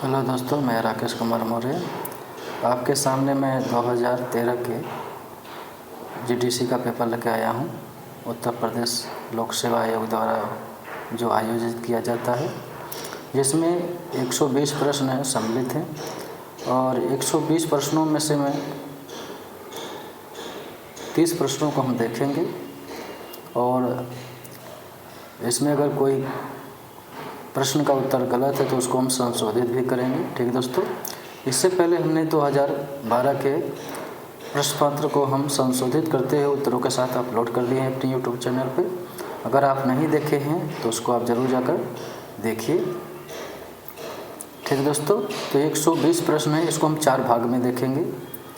Hello दोस्तों, मैं राकेश कुमार मौर्य आपके सामने मैं 2013 के जीडीसी का पेपर लेके आया हूँ। उत्तर प्रदेश लोक सेवा आयोग द्वारा जो आयोजित किया जाता है, जिसमें 120 प्रश्न सम्मिलित हैं और 120 प्रश्नों में से मैं 30 प्रश्नों को हम देखेंगे और इसमें अगर कोई प्रश्न का उत्तर गलत है तो उसको हम संशोधित भी करेंगे। ठीक है दोस्तों, इससे पहले हमने 2012 के प्रश्न पत्र को हम संशोधित करते हुए उत्तरों के साथ अपलोड कर दिए हैं अपने यूट्यूब चैनल पे। अगर आप नहीं देखे हैं तो उसको आप ज़रूर जाकर देखिए। ठीक है दोस्तों, तो 120 प्रश्न है, इसको हम 4 भाग में देखेंगे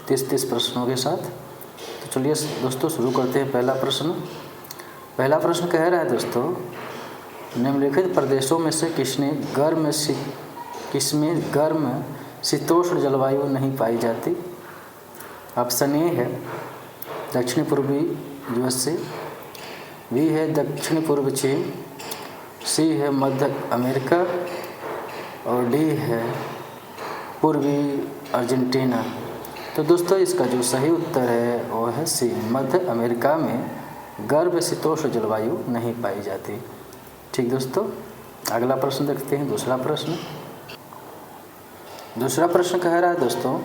30-30 प्रश्नों के साथ। तो चलिए दोस्तों शुरू करते हैं। पहला प्रश्न कह रहा है दोस्तों, निम्नलिखित प्रदेशों में से किसमें गर्म शीतोष्ण जलवायु नहीं पाई जाती। ऑप्शन ए है दक्षिण पूर्वी यूएसए, बी है दक्षिण पूर्व चीन, सी है मध्य अमेरिका और डी है पूर्वी अर्जेंटीना। तो दोस्तों इसका जो सही उत्तर है वो है सी, मध्य अमेरिका में गर्म शीतोष्ण जलवायु नहीं पाई जाती। ठीक दोस्तों, अगला प्रश्न देखते हैं। दूसरा प्रश्न कह रहा है दोस्तों,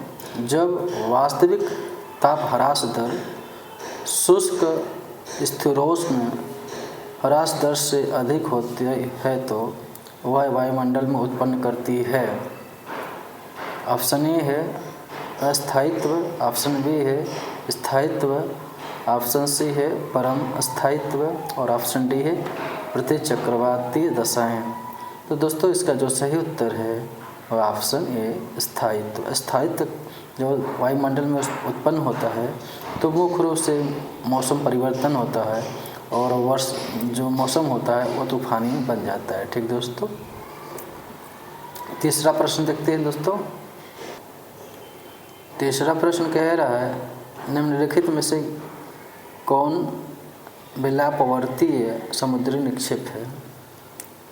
जब वास्तविक ताप ह्रास दर शुष्क स्थिरोष्ण ह्रास दर से अधिक होती है तो वह वायुमंडल में उत्पन्न करती है। ऑप्शन ए है अस्थायित्व, ऑप्शन बी है स्थायित्व, ऑप्शन सी है परम स्थायित्व और ऑप्शन डी है प्रतिचक्रवाती दशाएं। तो दोस्तों इसका जो सही उत्तर है वो ऑप्शन ए स्थायित्व। स्थायित्व जो वायुमंडल में उत्पन्न होता है तो मुख्य रूप से मौसम परिवर्तन होता है और वर्ष जो मौसम होता है वो तूफानी बन जाता है। ठीक दोस्तों, तीसरा प्रश्न देखते हैं दोस्तों। तीसरा प्रश्न कह रहा है, निम्नलिखित में से कौन बेलापवर्तीय समुद्री निक्षेप है।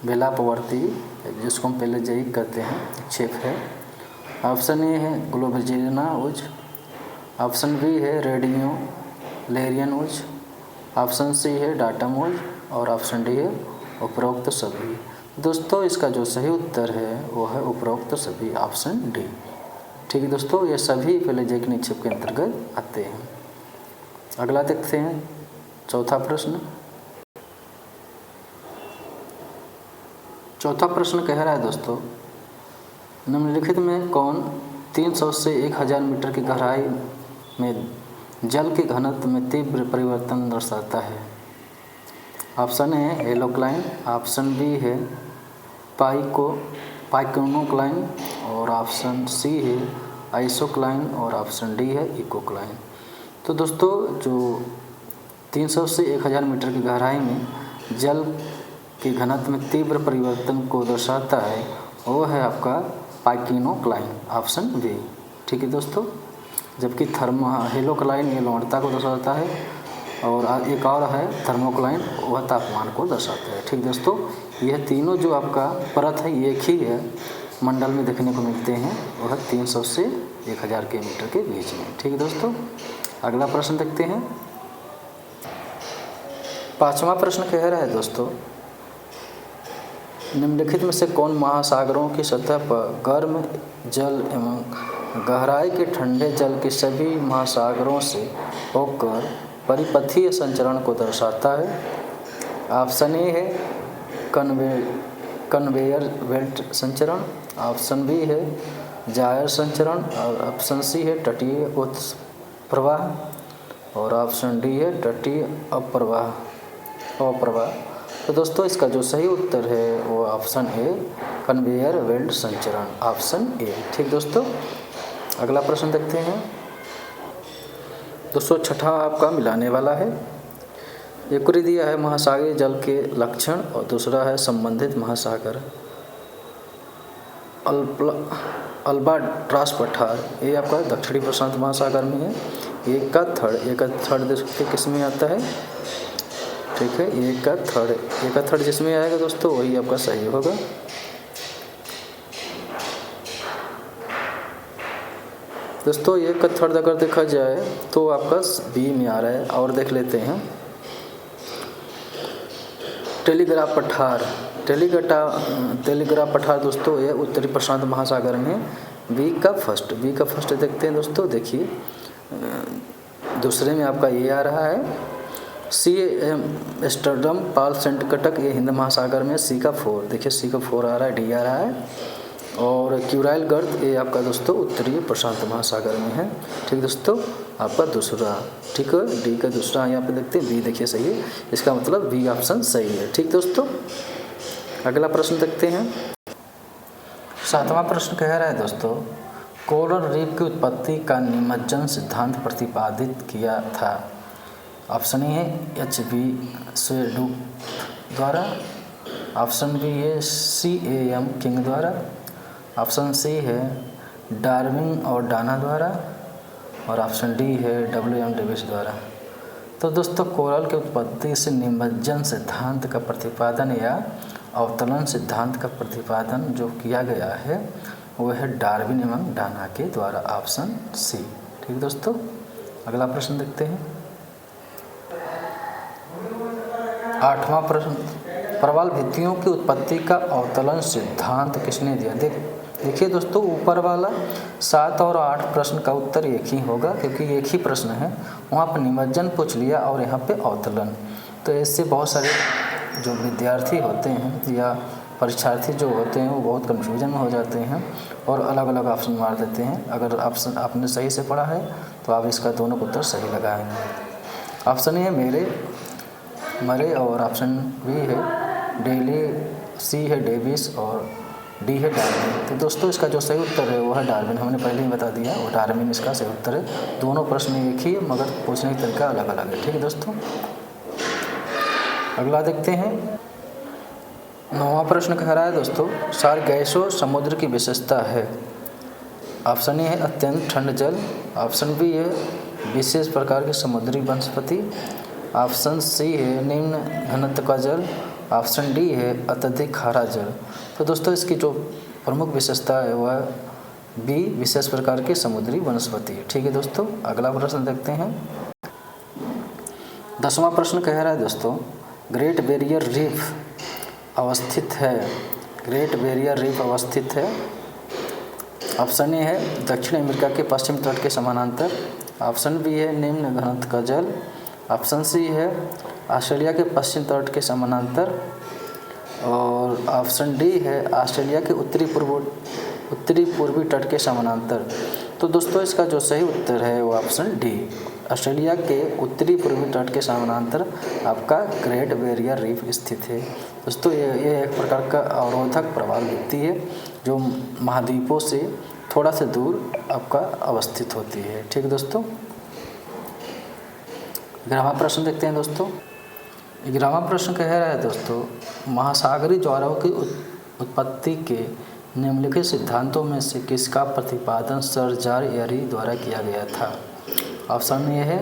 बेलापवर्ती जिसको हम पहले जई कहते हैं निक्षेप है। ऑप्शन ए है ग्लोबेजिना उज, ऑप्शन बी है रेडियो लेरियन उज, ऑप्शन सी है डाटम उज और ऑप्शन डी है उपरोक्त सभी। दोस्तों इसका जो सही उत्तर है वो है उपरोक्त सभी, ऑप्शन डी। ठीक है दोस्तों, ये सभी पेलेजिक निक्षेप के अंतर्गत आते हैं। अगला देखते हैं चौथा प्रश्न कह रहा है दोस्तों, निम्नलिखित में कौन 300 से 1000 मीटर की गहराई में जल के घनत्व में तीव्र परिवर्तन दर्शाता है। ऑप्शन ए एलोक्लाइन, ऑप्शन बी है पाइकोनोक्लाइन और ऑप्शन सी है आइसोक्लाइन और ऑप्शन डी है इकोक्लाइन। तो दोस्तों जो 300 से 1000 मीटर की गहराई में जल के घनत्व में तीव्र परिवर्तन को दर्शाता है वो है आपका पाइकोनोक्लाइन, ऑप्शन बी। ठीक है दोस्तों, जबकि हेलोक्लाइन ये लवणता को दर्शाता है और एक और है थर्मोक्लाइन, वह तापमान को दर्शाता है। ठीक दोस्तों, यह तीनों जो आपका परत है एक ही है मंडल में देखने को मिलते हैं, वह 300 से 1000 के मीटर के बीच में। ठीक है दोस्तों, अगला प्रश्न देखते हैं। पांचवा प्रश्न कह रहा है दोस्तों, निम्नलिखित में से कौन महासागरों की सतह पर गर्म जल एवं गहराई के ठंडे जल के सभी महासागरों से होकर परिपथीय संचरण को दर्शाता है। ऑप्शन ए है कन्वेयर बेल्ट संचरण, ऑप्शन बी है जायर संचरण और ऑप्शन सी है तटीय प्रवाह और ऑप्शन डी है तटीय अप्रवाह। तो दोस्तों इसका जो सही उत्तर है वो ऑप्शन ए कन्वेयर बेल्ट संचरण, ऑप्शन ए। ठीक दोस्तों, अगला प्रश्न देखते हैं दोस्तों। छठा आपका मिलाने वाला है। एक को दिया है महासागरीय जल के लक्षण और दूसरा है संबंधित महासागर। अल्बाट्रॉस पठार ये आपका दक्षिणी प्रशांत महासागर में है। एक का थर्ड देखिए किस में आता है। ठीक है, एक का थर्ड जिसमें आएगा दोस्तों वही आपका सही होगा। दोस्तों ये का थर्ड अगर देखा जाए तो आपका बी में आ रहा है। और देख लेते हैं टेलीग्राफ पठार। टेलीग्राफ पठार दोस्तों ये उत्तरी प्रशांत महासागर में बी का फर्स्ट देखते हैं दोस्तों। देखिए दूसरे में आपका ये आ रहा है सी एम्स्टर्डम पाल सेंट कटक, ये हिंद महासागर में सी का 4, देखिए सी का 4 आ रहा है, डी आ रहा है। और क्यूराइल गर्त ये आपका दोस्तों उत्तरी प्रशांत महासागर में है। ठीक दोस्तों, आपका दूसरा, ठीक है, डी का दूसरा यहाँ पे देखते हैं, बी देखिए सही है, इसका मतलब बी ऑप्शन सही है। ठीक दोस्तों, अगला प्रश्न देखते हैं। 7वां प्रश्न कह रहा है दोस्तों कोरल रीफ की उत्पत्ति का निमज्जन सिद्धांत प्रतिपादित किया था। ऑप्शन ए है H.B. स्वेडुप द्वारा, ऑप्शन बी है C.A.M. किंग द्वारा, ऑप्शन सी है डार्विन और डाना द्वारा, और ऑप्शन डी है W.M. डेविस द्वारा। तो दोस्तों कोरल की उत्पत्ति से निमज्जन सिद्धांत का प्रतिपादन या अवतरण सिद्धांत का प्रतिपादन जो किया गया है वो है डार्विन एवं डाना के द्वारा, ऑप्शन सी। ठीक दोस्तों, अगला प्रश्न देखते हैं। 8वां प्रश्न प्रवाल भित्तियों की उत्पत्ति का अवतरण सिद्धांत किसने दिया। देखिए दोस्तों ऊपर वाला 7 और 8 प्रश्न का उत्तर एक ही होगा क्योंकि एक ही प्रश्न है, वहाँ पर निमज्जन पूछ लिया और यहाँ पे अवतरण। तो इससे बहुत सारे जो विद्यार्थी होते हैं या परीक्षार्थी जो होते हैं वो बहुत कन्फ्यूजन में हो जाते हैं और अलग अलग ऑप्शन मार देते हैं। अगर ऑप्शन आपने सही से पढ़ा है तो आप इसका दोनों को उत्तर सही लगाएंगे। ऑप्शन ए है मरे, और ऑप्शन बी है डेली, सी है डेविस और डी है डार्विन। तो दोस्तों इसका जो सही उत्तर है वो है डार्विन, हमने पहले ही बता दिया, वो डार्विन इसका सही उत्तर है। दोनों प्रश्न एक ही है मगर पूछने का तरीका अलग अलग है। ठीक है दोस्तों, अगला देखते हैं। 9वां प्रश्न कह रहा है दोस्तों सारगैसो समुद्र की विशेषता है। ऑप्शन ए है अत्यंत ठंड जल, ऑप्शन बी है विशेष प्रकार की समुद्री वनस्पति, ऑप्शन सी है निम्न घनत्व का जल, ऑप्शन डी है अत्यधिक खारा जल। तो दोस्तों इसकी जो प्रमुख विशेषता है वह बी विशेष प्रकार की समुद्री वनस्पति है। ठीक है दोस्तों, अगला प्रश्न देखते हैं। 10वां प्रश्न कह रहा है दोस्तों ग्रेट बैरियर रीफ अवस्थित है। ग्रेट बैरियर रीफ अवस्थित है। ऑप्शन ए है दक्षिण अमेरिका के पश्चिम तट के समानांतर, ऑप्शन बी है निम्न घनत्व का जल, ऑप्शन सी है ऑस्ट्रेलिया के पश्चिम तट के समानांतर, और ऑप्शन डी है ऑस्ट्रेलिया के उत्तरी पूर्वी तट के समानांतर। तो दोस्तों इसका जो सही उत्तर है वो ऑप्शन डी, ऑस्ट्रेलिया के उत्तरी पूर्वी तट के समानांतर आपका ग्रेट बैरियर रीफ स्थित है। दोस्तों ये एक प्रकार का अवरोधक प्रवाल भित्ति है जो महाद्वीपों से थोड़ा सा दूर आपका अवस्थित होती है। ठीक है दोस्तों, 11वां प्रश्न देखते हैं दोस्तों। 11वां प्रश्न कह रहा है दोस्तों महासागरीय ज्वाराओं की उत्पत्ति के निम्नलिखित सिद्धांतों में से किसका प्रतिपादन सर जॉर्ज एरी द्वारा किया गया था। ऑप्शन ए है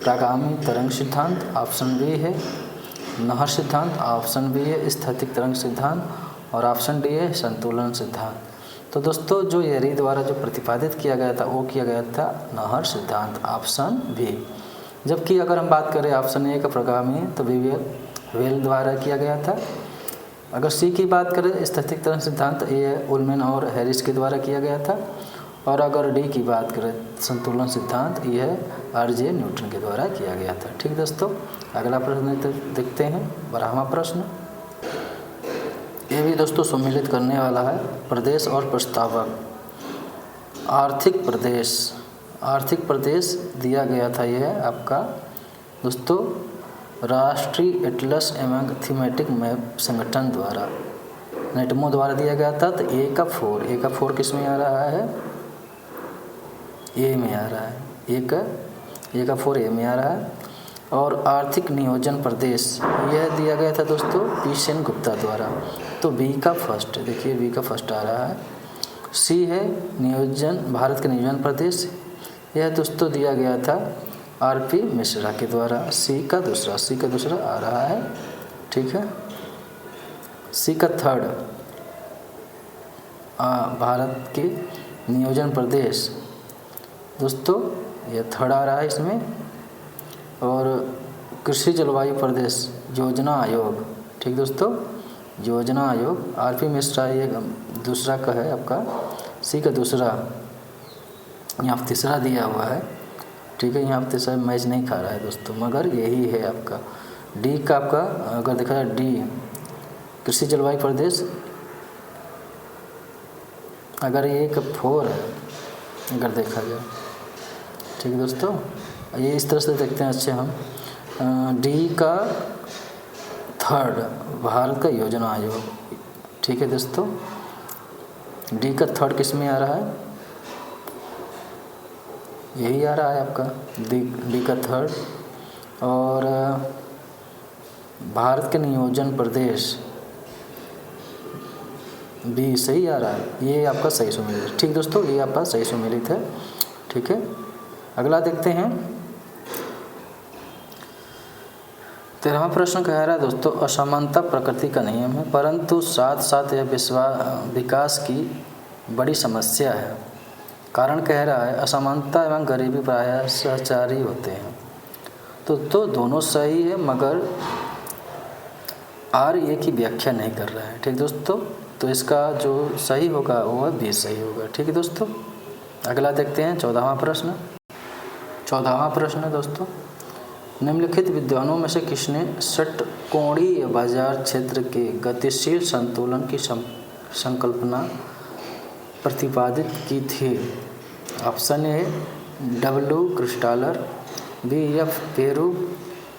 प्रागामी तरंग सिद्धांत, ऑप्शन बी है नहर सिद्धांत, ऑप्शन बी है स्थैतिक तरंग सिद्धांत, और ऑप्शन डी है संतुलन सिद्धांत। तो दोस्तों जो एरी द्वारा जो प्रतिपादित किया गया था वो किया गया था नहर सिद्धांत, ऑप्शन बी। जबकि अगर हम बात करें ऑप्शन ए का प्रगामी तो वेल द्वारा किया गया था। अगर सी की बात करें स्थैतिक तरंग सिद्धांत ये उलमैन और हैरिस के द्वारा किया गया था, और अगर डी की बात करें संतुलन सिद्धांत यह आर.जे. न्यूटन के द्वारा किया गया था। ठीक दोस्तों, अगला प्रश्न देखते हैं 12वां प्रश्न। ये भी दोस्तों सम्मिलित करने वाला है प्रदेश और प्रस्तावक। आर्थिक प्रदेश दिया गया था यह आपका दोस्तों राष्ट्रीय एटलस एवं थीमेटिक मैप संगठन द्वारा नेटमो द्वारा दिया गया था। तो ए का 4 किस में आ रहा है, ए में आ रहा है, ए का 4 ए में आ रहा है। और आर्थिक नियोजन प्रदेश यह दिया गया था दोस्तों पी सेन गुप्ता द्वारा। तो बी का फर्स्ट, देखिए बी का फर्स्ट आ रहा है। सी है भारत के नियोजन प्रदेश, यह दोस्तों दिया गया था आर.पी. मिश्रा के द्वारा। सी का दूसरा आ रहा है। ठीक है, सी का थर्ड भारत के नियोजन प्रदेश दोस्तों ये थर्ड आ रहा है इसमें। और कृषि जलवायु प्रदेश योजना आयोग, ठीक दोस्तों, योजना आयोग। आरपी मिश्रा ये दूसरा का है आपका, सी का दूसरा, यहाँ पर तीसरा दिया हुआ है, ठीक है। यहाँ पर तीसरा मैच नहीं खा रहा है दोस्तों, मगर यही है आपका डी का। आपका अगर देखा जाए डी कृषि जलवायु प्रदेश, अगर ये एक 4 है अगर देखा जाए, ठीक है दोस्तों। ये इस तरह से देखते हैं अच्छे हम। डी का थर्ड भारत का योजना आयोग, ठीक है दोस्तों। डी का थर्ड किस में आ रहा है, यही आ रहा है आपका डी का थर्ड। और भारत के नियोजन प्रदेश बी सही आ रहा है, ये आपका सही सुमेलित, ठीक दोस्तों, ये आपका सही सुमेलित है, ठीक है। अगला देखते हैं 13वां प्रश्न कह रहा है दोस्तों, असमानता प्रकृति का नियम है परंतु साथ साथ यह विकास की बड़ी समस्या है। कारण कह रहा है असमानता एवं गरीबी प्रायः सहचारी होते हैं। तो दोनों सही है, मगर आर ए की व्याख्या नहीं कर रहा है, ठीक दोस्तों। तो इसका जो सही होगा वो बी सही होगा, ठीक है दोस्तों। अगला देखते हैं 14वां प्रश्न। 14वां प्रश्न है दोस्तों, निम्नलिखित विद्वानों में से किसने षटकोणीय बाजार क्षेत्र के गतिशील संतुलन की संकल्पना प्रतिपादित की थी। Option A W Christaller, B F Perroux,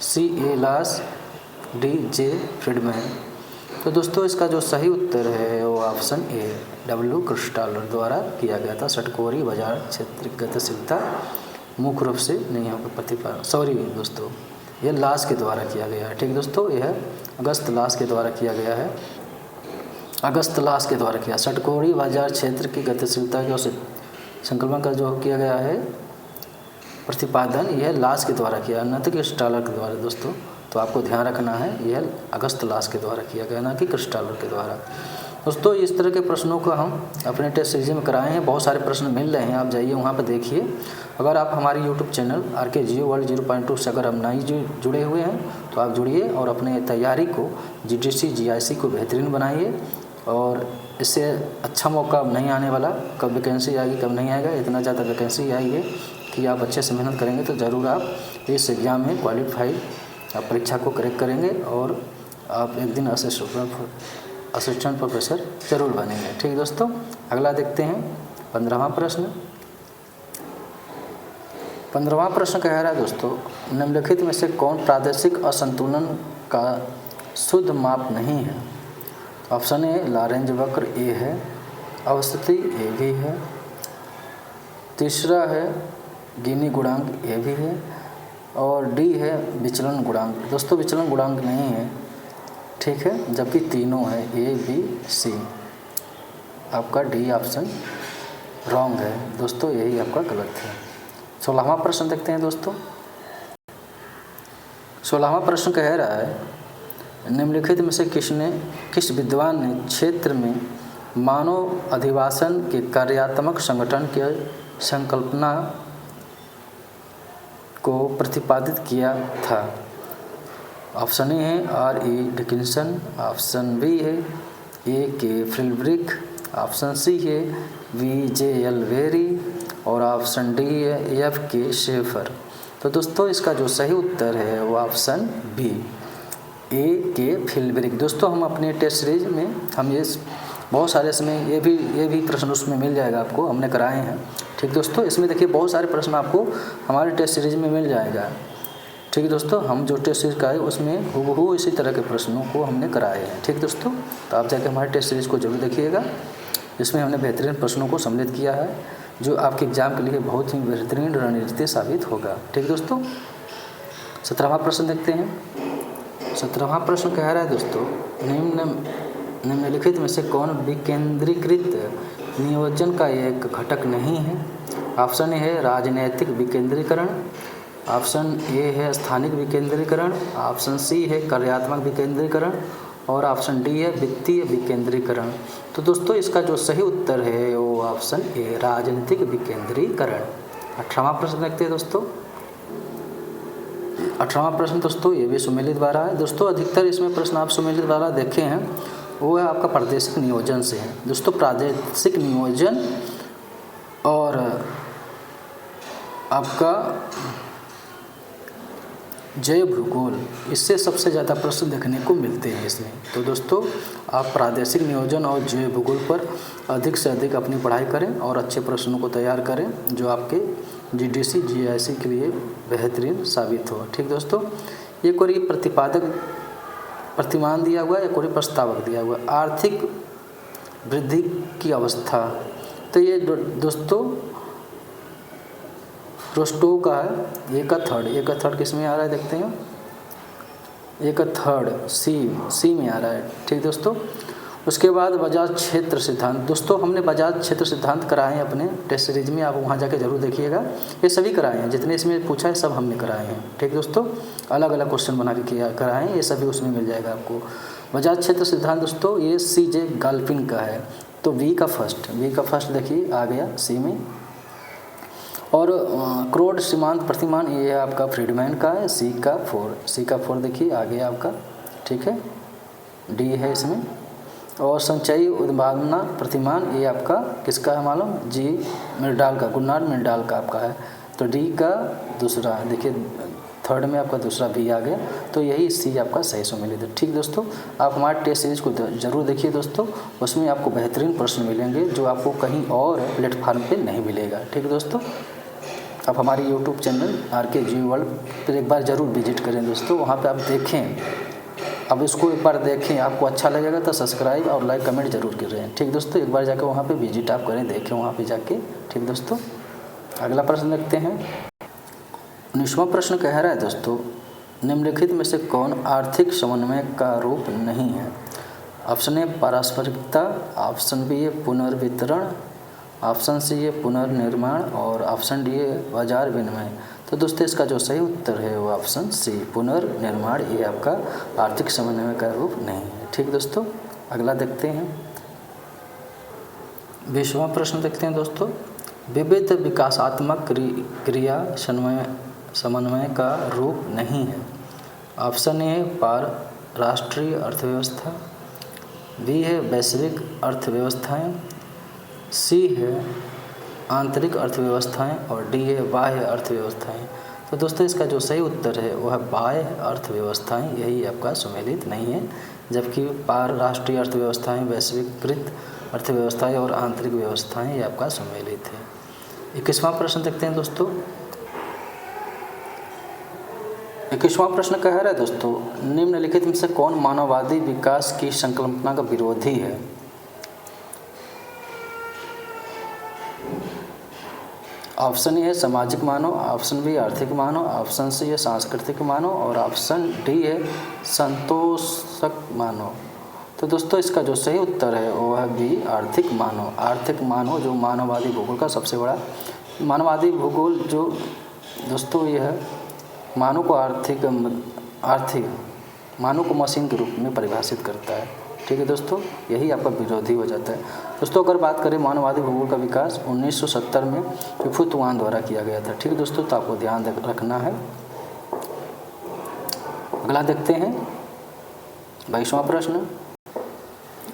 C A Losch, D J Friedmann. तो दोस्तों इसका जो सही उत्तर है वो ऑप्शन ए डब्ल्यू क्रिस्टालर द्वारा किया गया था। षटकोणीय बाजार क्षेत्र की गतिशीलता मुख्य रूप से नहीं होगा प्रतिपादन, सॉरी दोस्तों, यह लास के द्वारा किया गया है, ठीक दोस्तों। यह अगस्त लास के द्वारा किया गया है, अगस्त लास के द्वारा किया। षटकोणीय बाजार क्षेत्र की गतिशीलता के संकल्पन का जो किया गया है प्रतिपादन, यह लास के द्वारा किया, न कि क्रिस्टालर के द्वारा दोस्तों। तो आपको ध्यान रखना है, यह अगस्त लास के द्वारा किया गया, न कि क्रिस्टालर के द्वारा दोस्तों। इस तरह के प्रश्नों को हम अपने टेस्ट सीरीज में कराए हैं, बहुत सारे प्रश्न मिल रहे हैं, आप जाइए वहाँ पर देखिए। अगर आप हमारी YouTube channel RK Geo World 0.2 से अगर हम नहीं जुड़े हुए हैं तो आप जुड़िए और अपने तैयारी को GDC GIC को बेहतरीन बनाइए। और इससे अच्छा मौका नहीं आने वाला, कब वैकेंसी आएगी कब नहीं आएगा, इतना ज़्यादा वैकेंसी आई है कि आप अच्छे से मेहनत करेंगे तो ज़रूर आप इस एग्ज़ाम में क्वालिफाई, आप परीक्षा को क्रैक करेंगे और आप एक दिन असिस्टेंट प्रोफेसर जरूर बनेंगे, ठीक दोस्तों। अगला देखते हैं 15वां प्रश्न। 15वां प्रश्न कह रहा है दोस्तों, निम्नलिखित में से कौन प्रादेशिक असंतुलन का शुद्ध माप नहीं है। ऑप्शन ए लॉरेंज वक्र ए है, अवस्थिति ए भी है, तीसरा है गिनी गुणांक ए भी है, और डी है विचलन गुणांक। दोस्तों विचलन गुणांक नहीं है, ठीक है, जबकि तीनों है ए बी सी। आपका डी ऑप्शन रॉन्ग है दोस्तों, यही आपका गलत है। 16वां प्रश्न देखते हैं दोस्तों। 16वां प्रश्न कह रहा है, निम्नलिखित में से किस विद्वान ने क्षेत्र में मानव अधिवासन के कार्यात्मक संगठन की संकल्पना को प्रतिपादित किया था। ऑप्शन ए है R.E. डिकिंसन, ऑप्शन बी है A.K. फ्रिलब्रिक, ऑप्शन सी है V.J.L. वेरी और ऑप्शन डी है F.K. शेफर। तो दोस्तों इसका जो सही उत्तर है वो ऑप्शन बी A.K. फ्रिलब्रिक। दोस्तों हम अपने टेस्ट सीरीज में हम ये बहुत सारे इसमें ये भी प्रश्न उसमें मिल जाएगा, आपको हमने कराए हैं, ठीक दोस्तों। इसमें देखिए बहुत सारे प्रश्न आपको हमारे टेस्ट सीरीज में मिल जाएगा, ठीक है दोस्तों। हम जो टेस्ट सीरीज कराए उसमें हूबहू इसी तरह के प्रश्नों को हमने कराए हैं, ठीक दोस्तों। तो आप जाके हमारे टेस्ट सीरीज को जरूर देखिएगा, इसमें हमने बेहतरीन प्रश्नों को सम्मिलित किया है जो आपके एग्जाम के लिए बहुत ही बेहतरीन रणनीति साबित होगा, ठीक दोस्तों। 17वां प्रश्न देखते हैं। 17वां प्रश्न कह रहा है दोस्तों, निम्नलिखित में से कौन विकेंद्रीकृत नियोजन का एक घटक नहीं है। ऑप्शन ए है राजनीतिक विकेंद्रीकरण, ऑप्शन ए है स्थानिक विकेंद्रीकरण, ऑप्शन सी है कार्यात्मक विकेंद्रीकरण और ऑप्शन डी है वित्तीय विकेंद्रीकरण। तो दोस्तों इसका जो सही उत्तर है वो ऑप्शन ए राजनीतिक विकेंद्रीकरण, 18वां प्रश्न देखते हैं दोस्तों। 18वां प्रश्न दोस्तों ये भी सुमेलित द्वारा है। दोस्तों अधिकतर इसमें प्रश्न आप सुमेलित द्वारा देखे हैं वो है आपका प्रादेशिक नियोजन से है। दोस्तों प्रादेशिक नियोजन और आपका जैव भूगोल, इससे सबसे ज़्यादा प्रश्न देखने को मिलते हैं इसमें। तो दोस्तों आप प्रादेशिक नियोजन और जैव भूगोल पर अधिक से अधिक अपनी पढ़ाई करें और अच्छे प्रश्नों को तैयार करें जो आपके जीडीसी जीआईसी के लिए बेहतरीन साबित हो। ठीक दोस्तों, ये कोई प्रतिपादक प्रतिमान दिया हुआ है या कोई प्रस्तावक दिया हुआ है। आर्थिक वृद्धि की अवस्था, तो ये दोस्तों रोस्टोव का है। एक थर्ड किस में आ रहा है देखते हैं। एक थर्ड सी में आ रहा है। ठीक दोस्तों, उसके बाद बजाज क्षेत्र सिद्धांत। दोस्तों हमने बजाज क्षेत्र सिद्धांत कराए हैं अपने टेस्ट सीरीज में, आप वहाँ जाके जरूर देखिएगा। ये सभी कराए हैं, जितने इसमें पूछा है सब हमने कराए हैं। ठीक दोस्तों, अलग अलग क्वेश्चन बना के कराए हैं, ये सभी उसमें मिल जाएगा आपको। बजाज क्षेत्र सिद्धांत दोस्तों ये CJ गाल्पिन का है। तो वी का फर्स्ट देखिए आ गया सी में। और क्रोड सीमांत प्रतिमान ये है आपका फ्रीडमैन का है। सी का फोर देखिए आ गया आपका। ठीक है, डी है इसमें। और संचयी उत्पादना प्रतिमान ये आपका किसका है मालूम, गुन्नार मिर्डाल का आपका है। तो डी का दूसरा देखिए, थर्ड में आपका दूसरा बी आ गया। तो यही सी आपका सही सुमेलित है। ठीक दोस्तों, आप हमारे टेस्ट सीरीज को जरूर देखिए दोस्तों, उसमें आपको बेहतरीन प्रश्न मिलेंगे जो आपको कहीं और प्लेटफार्म पे नहीं मिलेगा। ठीक दोस्तों, आप हमारे YouTube चैनल RK जी वर्ल्ड पर एक बार ज़रूर विजिट करें दोस्तों, वहाँ पे आप देखें। अब इसको एक बार देखें, आपको अच्छा लगेगा तो सब्सक्राइब और लाइक कमेंट जरूर करें। ठीक दोस्तों, एक बार जाकर वहाँ पे विजिट आप करें, देखें वहाँ पे जाके। ठीक दोस्तों, अगला प्रश्न देखते हैं। 19वां प्रश्न कह रहा है दोस्तों, निम्नलिखित में से कौन आर्थिक समन्वय का रूप नहीं है। ऑप्शन ए पारस्परिकता, ऑप्शन बी है पुनर्वितरण, ऑप्शन सी है पुनर्निर्माण और ऑप्शन डी है बाजार विनिमय। तो दोस्तों इसका जो सही उत्तर है वो ऑप्शन सी पुनर्निर्माण, ये आपका आर्थिक समन्वय का रूप नहीं है। ठीक दोस्तों, अगला देखते हैं। 20वां प्रश्न देखते हैं दोस्तों। विविध विकासात्मक क्रिया समन्वय का रूप नहीं है। ऑप्शन ए है राष्ट्रीय अर्थव्यवस्था, बी है वैश्विक अर्थव्यवस्थाएं, सी है आंतरिक अर्थव्यवस्थाएं और डी है बाह्य अर्थव्यवस्थाएं। तो दोस्तों इसका जो सही उत्तर है वह बाह्य अर्थव्यवस्थाएं, यही आपका सुमेलित नहीं है। जबकि राष्ट्रीय अर्थव्यवस्थाएं, वैश्विकृत अर्थव्यवस्थाएं और आंतरिक व्यवस्थाएं ये आपका सुमेलित है। 21वां प्रश्न देखते हैं दोस्तों। 21वां प्रश्न कह रहा है दोस्तों, निम्नलिखित में से कौन मानववादी विकास की संकल्पना का विरोधी है। ऑप्शन ए है सामाजिक मानव, ऑप्शन बी आर्थिक मानव, ऑप्शन सी है सांस्कृतिक मानव और ऑप्शन डी है संतोषक मानव। तो दोस्तों इसका जो सही उत्तर है वो है बी आर्थिक मानव। आर्थिक मानव जो मानववादी भूगोल का सबसे बड़ा मानववादी भूगोल जो दोस्तों ये है मानव को आर्थिक मानव को मशीन के रूप में परिभाषित करता है। ठीक है दोस्तों, यही आपका विरोधी हो जाता है। दोस्तों अगर बात करें मानववादी भूगोल का विकास 1970 में पिफू तुआन द्वारा किया गया था। ठीक है दोस्तों, तो आपको ध्यान रखना है। अगला देखते हैं 22वां प्रश्न।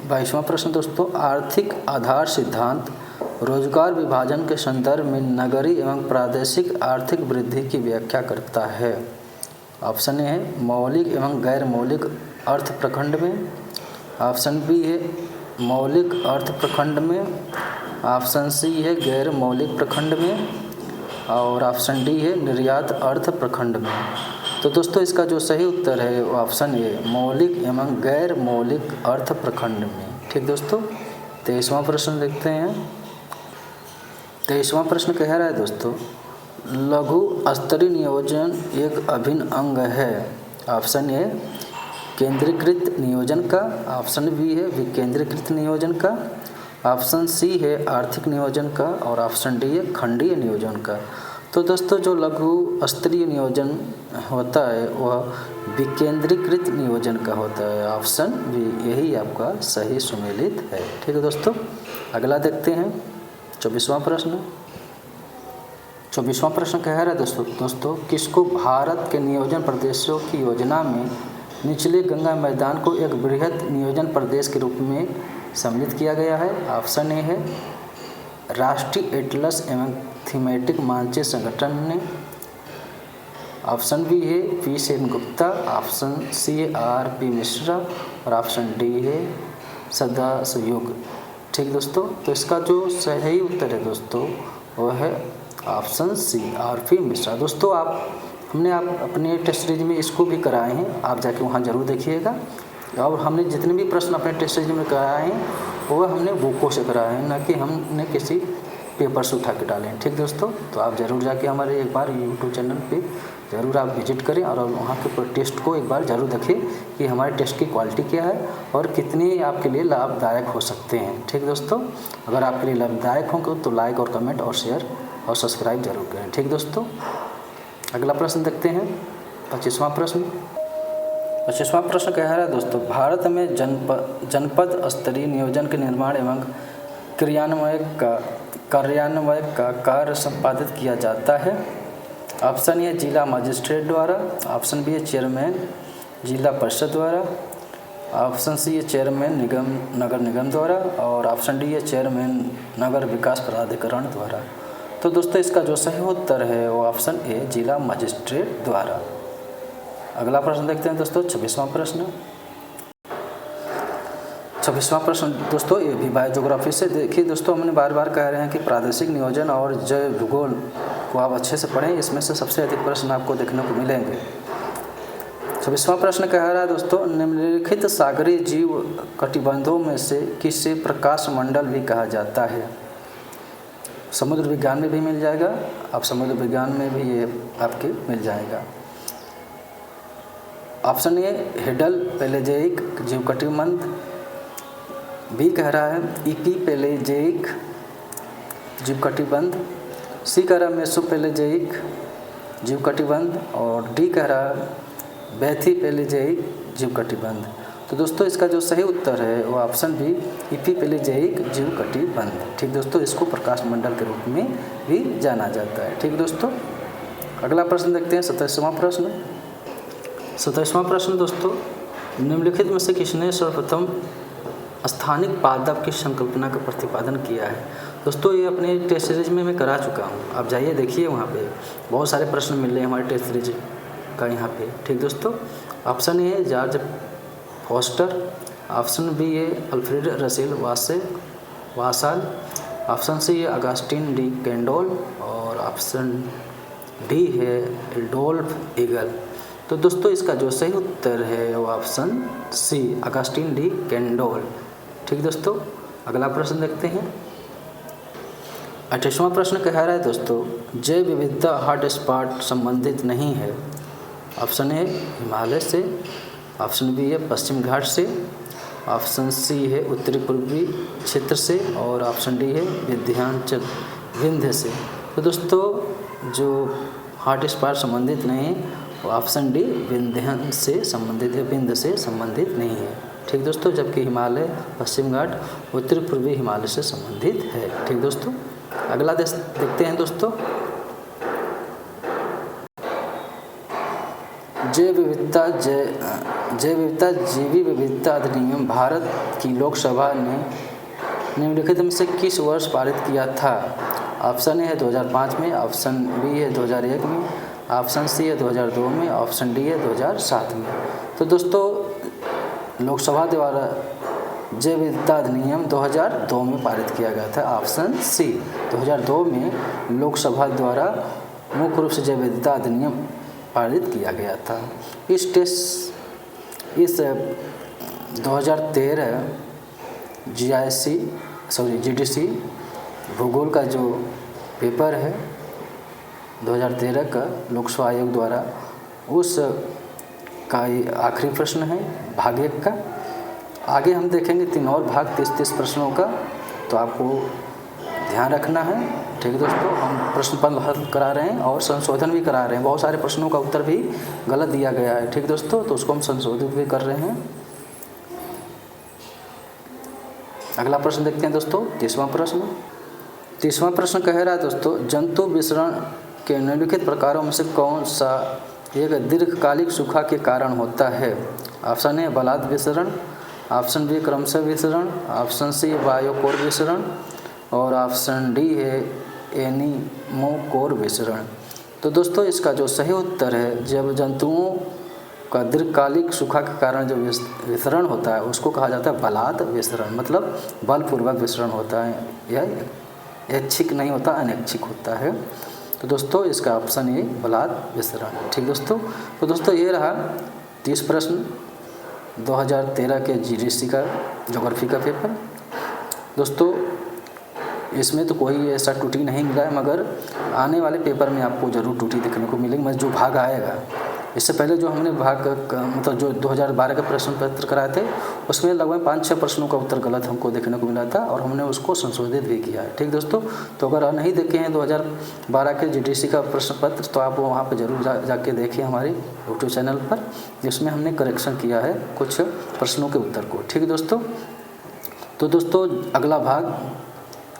22वां प्रश्न दोस्तों, आर्थिक आधार सिद्धांत रोजगार विभाजन के संदर्भ में नगरीय एवं प्रादेशिक आर्थिक वृद्धि की व्याख्या करता है। ऑप्शन ए है मौलिक एवं गैर मौलिक अर्थ प्रखंड में, ऑप्शन बी है मौलिक अर्थ प्रखंड में, ऑप्शन सी है गैर मौलिक प्रखंड में और ऑप्शन डी है निर्यात अर्थ प्रखंड में। तो दोस्तों इसका जो सही उत्तर है वो ऑप्शन ए मौलिक एवं गैर मौलिक अर्थ प्रखंड में। ठीक दोस्तों, 23वां प्रश्न देखते हैं। 23वां प्रश्न कह रहा है दोस्तों, लघु स्तरीय नियोजन एक अभिन्न अंग है। ऑप्शन ए केंद्रीकृत नियोजन का, ऑप्शन बी है विकेंद्रीकृत नियोजन का, ऑप्शन सी है आर्थिक नियोजन का और ऑप्शन डी है खंडीय नियोजन का। तो दोस्तों जो लघु स्तरीय नियोजन होता है वह विकेंद्रीकृत नियोजन का होता है। ऑप्शन बी यही आपका सही सुमेलित है। ठीक है दोस्तों, अगला देखते हैं 24वां प्रश्न। 24वां प्रश्न कह रहा है दोस्तों किसको भारत के नियोजन प्रदेशों की योजना में निचले गंगा मैदान को एक बृहद नियोजन प्रदेश के रूप में सम्मिलित किया गया है? ऑप्शन ए है राष्ट्रीय एटलस एवं थीमेटिक मानचित्र संगठन ने, ऑप्शन बी है पी सेनगुप्ता, ऑप्शन सी है आर.पी. मिश्रा और ऑप्शन डी है सदाशिवयुग। ठीक दोस्तों, तो इसका जो सही उत्तर है दोस्तों वो है ऑप्शन सी आर.पी. मिश्रा। दोस्तों हमने अपने टेस्ट सीरीज में इसको भी कराए हैं, आप जाके वहाँ ज़रूर देखिएगा। और हमने जितने भी प्रश्न अपने टेस्ट सीरीज में कराए हैं वो हमने बुकों से कराए हैं, ना कि हमने किसी पेपर से उठा के डाले हैं। ठीक दोस्तों, तो आप ज़रूर जाके हमारे एक बार यूट्यूब चैनल पे ज़रूर आप विजिट करें और वहाँ के टेस्ट को एक बार ज़रूर देखें कि हमारे टेस्ट की क्वालिटी क्या है और कितनी आपके लिए लाभदायक हो सकते हैं। ठीक दोस्तों, अगर आपके लिए लाभदायक होंगे तो लाइक और कमेंट और शेयर और सब्सक्राइब जरूर करें। ठीक दोस्तों, अगला प्रश्न देखते हैं 25वां प्रश्न। 25वां प्रश्न कह रहा है दोस्तों भारत में जनपद स्तरीय नियोजन के निर्माण एवं कार्यान्वयन का कार्य संपादित किया जाता है। ऑप्शन ए जिला मजिस्ट्रेट द्वारा, ऑप्शन बी है चेयरमैन जिला परिषद द्वारा, ऑप्शन सी है चेयरमैन नगर निगम द्वारा और ऑप्शन डी है चेयरमैन नगर विकास प्राधिकरण द्वारा। तो दोस्तों इसका जो सही उत्तर है वो ऑप्शन ए जिला मजिस्ट्रेट द्वारा। अगला प्रश्न देखते हैं दोस्तों 26वां प्रश्न। 26वां प्रश्न दोस्तों ये भी बायोज्योग्राफी से। देखिए दोस्तों, हमने बार बार कह रहे हैं कि प्रादेशिक नियोजन और जैव भूगोल को आप अच्छे से पढ़ें, इसमें से सबसे अधिक प्रश्न आपको देखने को मिलेंगे। 26वां प्रश्न कह रहा है दोस्तों निम्नलिखित सागरीय जीव कटिबंधों में से किसे प्रकाश मंडल भी कहा जाता है? समुद्र विज्ञान में भी मिल जाएगा, अब समुद्र विज्ञान में भी ये आपके मिल जाएगा। ऑप्शन ए हिडल पेलेजेइक जीवकटिबंध, बी कह रहा है ईपी पेलेजेइक जीवकटिबंध, सी कह रहा है मेसोपेलेजेइक जीवकटिबंध और डी कह रहा है बैथी पेलेजेइक जीवकटिबंध। तो दोस्तों इसका जो सही उत्तर है वो ऑप्शन बी ईपी पेलेजेइक जीवकटिबंध। ठीक दोस्तों, इसको प्रकाश मंडल के रूप में भी जाना जाता है। ठीक दोस्तों, अगला प्रश्न देखते हैं 27वां प्रश्न। 27वां प्रश्न दोस्तों निम्नलिखित में से किसने सर्वप्रथम स्थानिक पादप की संकल्पना का प्रतिपादन किया है? दोस्तों ये अपने टेस्ट सीरीज में मैं करा चुका हूँ, आप जाइए देखिए, वहाँ पे बहुत सारे प्रश्न मिल रहे हैं हमारे टेस्ट सीरीज का यहाँ पे। ठीक दोस्तों, ऑप्शन ए है जॉर्ज फॉस्टर, ऑप्शन बी है अल्फ्रेड रसेल वासाल, ऑप्शन सी है अगस्टिन डी कैंडोल और ऑप्शन डी है एडोल्फ ईगल। तो दोस्तों इसका जो सही उत्तर है वो option C Augustin de Candolle. ठीक दोस्तों, अगला प्रश्न देखते हैं 28वां प्रश्न कह रहा है दोस्तों जैव विविधता हॉटस्पॉट संबंधित नहीं है। ऑप्शन ए हिमालय से, ऑप्शन बी है पश्चिम घाट से, ऑप्शन सी है उत्तरी पूर्वी क्षेत्र से और ऑप्शन डी है विंध्य से। तो दोस्तों जो हॉटस्पॉट संबंधित नहीं है वो ऑप्शन डी विंध्य से संबंधित है, विंध्य से संबंधित नहीं है। ठीक दोस्तों, जबकि हिमालय पश्चिम घाट उत्तरी पूर्वी हिमालय से संबंधित है। ठीक दोस्तों, अगला देखते हैं दोस्तों जैव विविधता जीवी विविधता अधिनियम भारत की लोकसभा ने निम्नलिखित में से किस वर्ष पारित किया था? ऑप्शन ए है 2005 में, ऑप्शन बी है 2001 में, ऑप्शन सी है 2002 में, ऑप्शन डी है 2007 में। तो दोस्तों लोकसभा द्वारा जैव विविधता अधिनियम 2002 में पारित किया गया था। ऑप्शन सी 2002 में लोकसभा द्वारा मुख्य रूप से जैव विविधता अधिनियम पारित किया गया था। इस 2013 जीडीसी भूगोल का जो पेपर है 2013 का लोकसभा आयोग द्वारा, उस का ये आखिरी प्रश्न है भाग 1 का। आगे हम देखेंगे 3 और भाग 30 प्रश्नों का, तो आपको ध्यान रखना है। ठीक दोस्तों, हम प्रश्न पत्र हल करा रहे हैं और संशोधन भी करा रहे हैं। बहुत सारे प्रश्नों का उत्तर भी गलत दिया गया है। ठीक दोस्तों, तो उसको हम संशोधित भी कर रहे हैं। अगला प्रश्न देखते हैं दोस्तों 30वां प्रश्न। 30वां प्रश्न कह रहा है दोस्तों जंतु विसरण के निम्नलिखित प्रकारों में से कौन सा एक दीर्घकालिक सूखा के कारण होता है? ऑप्शन ए बलात् विसरण, ऑप्शन बी क्रमशः विसरण, ऑप्शन सी बायोकोर विसरण और ऑप्शन डी है एनीमोकोर विसरण। तो दोस्तों इसका जो सही उत्तर है, जब जंतुओं का दीर्घकालिक सूखा के कारण जो विसरण होता है उसको कहा जाता है बलात् विसरण, मतलब बलपूर्वक विसरण होता है। यह ऐच्छिक नहीं होता, अनैच्छिक होता है। तो दोस्तों इसका ऑप्शन ए बलात् विसरण। ठीक दोस्तों, तो दोस्तों ये रहा 30 प्रश्न 2013 के जीडीसी का ज्योग्राफी का पेपर। दोस्तों इसमें तो कोई ऐसा त्रुटि नहीं मिला है, मगर आने वाले पेपर में आपको ज़रूर त्रुटि देखने को मिलेगी। मतलब जो भाग आएगा, इससे पहले जो हमने भाग मतलब जो 2012 का प्रश्न पत्र कराए थे उसमें लगभग 5-6 प्रश्नों का उत्तर गलत हमको देखने को मिला था और हमने उसको संशोधित भी किया है। ठीक दोस्तों, तो अगर नहीं देखे हैं 2012 के जीडीसी का प्रश्न पत्र तो आप वहाँ पर जरूर जाके देखिए हमारे यूट्यूब चैनल पर, जिसमें हमने करेक्शन किया है कुछ प्रश्नों के उत्तर को। ठीक दोस्तों, तो दोस्तों अगला भाग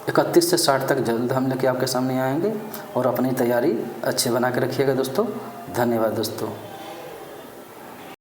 31 से 60 तक जल्द हम लेके आपके सामने आएंगे और अपनी तैयारी अच्छे बना के रखिएगा दोस्तों। धन्यवाद दोस्तों।